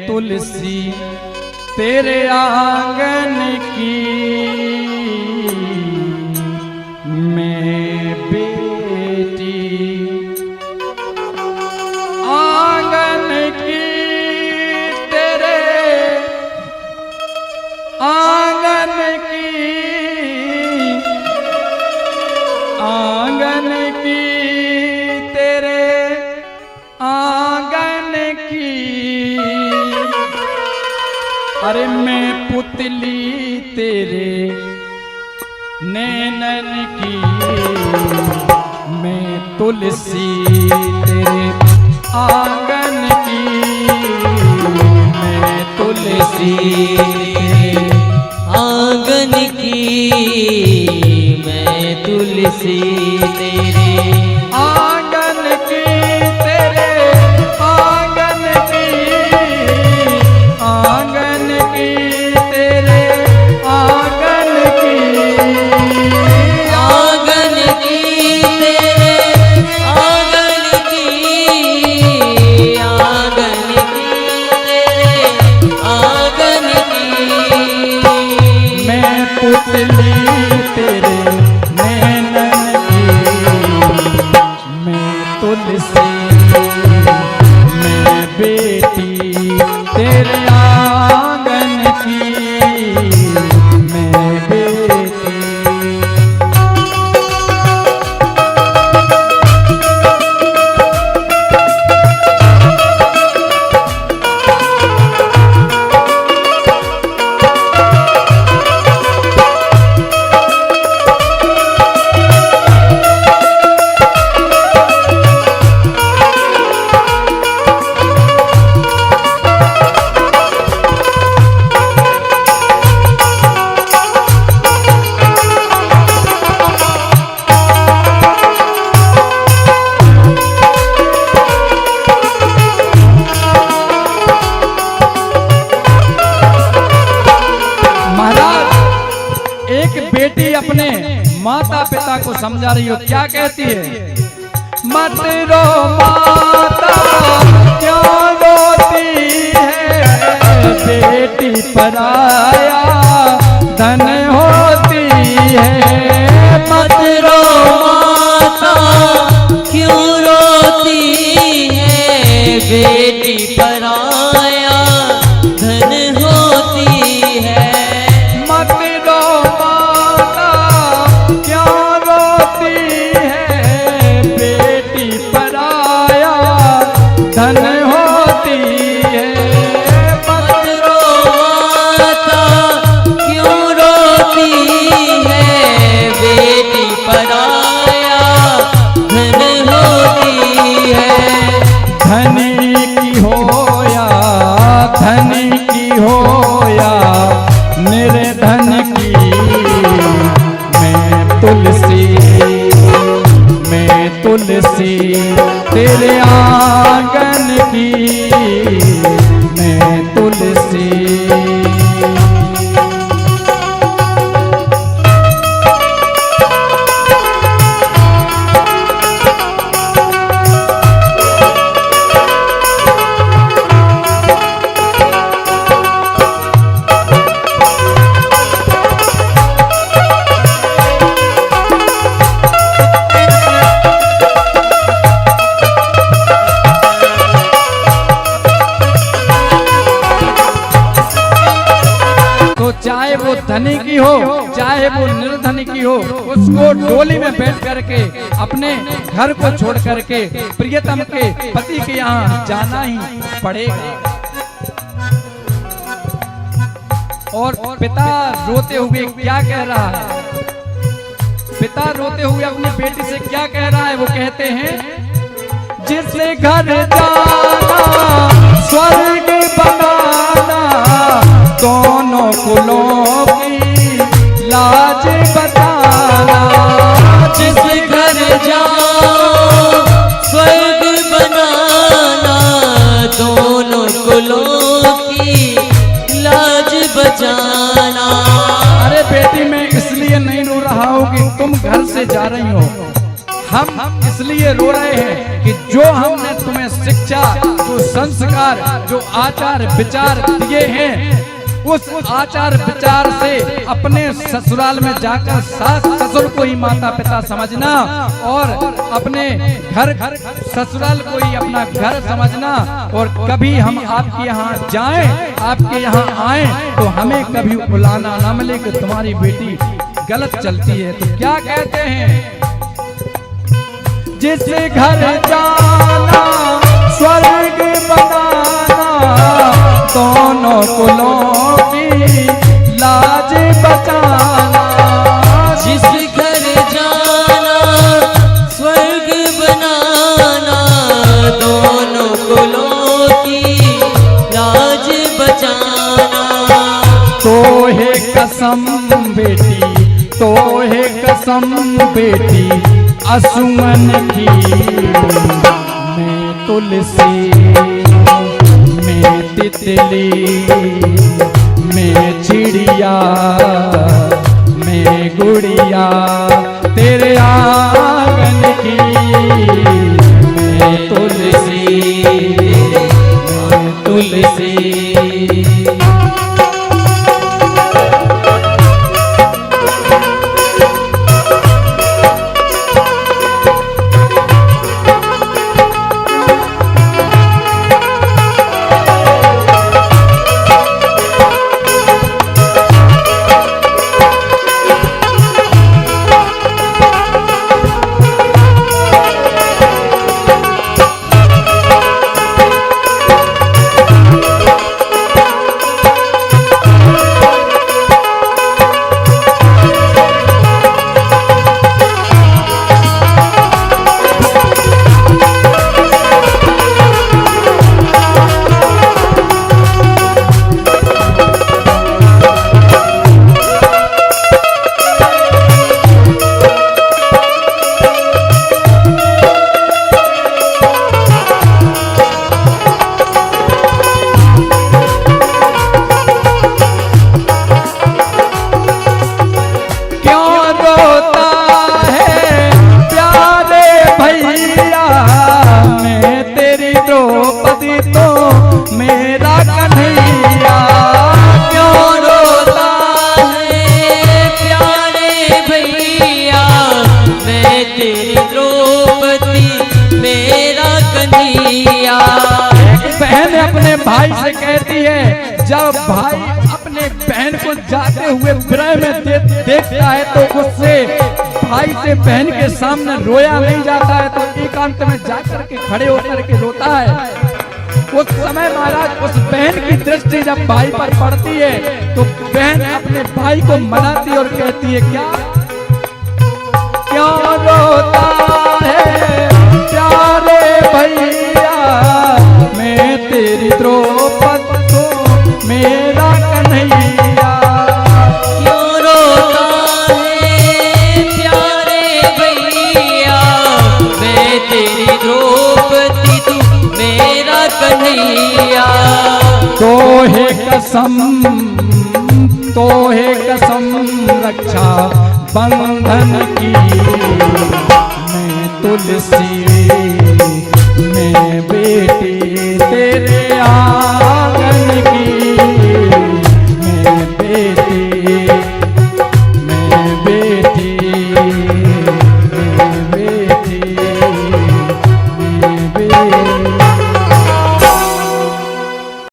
तुलसी तेरे आंगन की, मैं बेटी आंगन की, तेरे आंगन की, आंगन की, तेरे आंगन की। अरे मैं पुतली तेरे नैनन की, मैं तुलसी तेरे आंगन की, मैं तुलसी आंगन की, मैं तुलसी तेरे आंगन की, तेरे आंगन की, आंगन की, तेरे आंगन की, आंगन की, तेरे आंगन की, आंगन की, तेरे आंगन की। मैं पुतली तेरे नैनन की, मैं तुलसी, मैं बेटी तेरे आंगन की, मैं बेटी। अपने माता पिता को समझा रही हो, क्या कहती है? मत रो माता क्यों रोती है, बेटी पराया धन होती है। मत रो माता क्यों रोती है, बेटी पराया धन होती है। मत रो माता क्यों रोती है, बेटी पराया धन होती है। मत रो माता क्यों रोती है, बेटी पराया धन होती है। धनी की होया, धनी की होया, निर्धन की, मैं तुलसी, मैं तुलसी तेरे आंगन की, मैं तुलसी। चाहे वो धनी की हो चाहे वो निर्धनी की हो, उसको डोली में बैठ करके अपने घर को छोड़ करके प्रियतम के पति के यहाँ जाना ही पड़ेगा। और पिता रोते हुए क्या कह रहा है? पिता रोते हुए अपनी बेटी से क्या कह रहा है? वो कहते हैं, जिससे घर जाना स्वर्ग बनाना, दोनों कुलों की लाज बताना। जिस घर जाओ स्वर्ग बनाना, दोनों कुलों की लाज बचाना। अरे बेटी, मैं इसलिए नहीं रो रहा हूँ कि तुम घर से जा रही हो, हम इसलिए रो रहे हैं कि जो हमने तुम्हें शिक्षा शिक्षा, जो संस्कार, जो आचार विचार दिए हैं, उस आचार विचार से अपने ससुराल में जाकर सास ससुर को ही माता पिता समझना और अपने घर ससुराल को ही अपना घर समझना। और कभी हम आपके यहाँ जाएं, आपके यहाँ आए तो हमें कभी बुलाना ना मिले कि तुम्हारी बेटी गलत चलती है। तो क्या कहते हैं, जिस घर जाना स्वर्ग बनाना, दोनों कुलों की लाज बचाना। जिस घर जाना स्वर्ग बनाना, दोनों कुलों की लाज बचाना। तो है कसम बेटी, तो है कसम बेटी, असुमन की। मैं तुलसी, मैं तितली, मैं चिड़िया, मैं गुड़िया तेरे आंगन की। मैं तुलसी, मैं तुलसी। भाई से कहती है, जब भाई अपने बहन को जाते हुए विरह में देखता है तो उससे भाई से बहन के सामने रोया नहीं जाता है, तो एकांत में जाकर के खड़े होकर के रोता है। उस समय महाराज उस बहन की दृष्टि जब भाई पर पड़ती है तो बहन अपने भाई को मनाती और कहती है, क्यों रोता है प्यारे भैया, मैं तेरी द्रौपदी को मेरा कन्हैया। क्यों रोता है प्यारे भैया, मैं तेरी द्रौपदी तू मेरा कन्हैया। तो है कसम रक्षा बंधन की, मैं तुलसी, मैं बेटी तेरे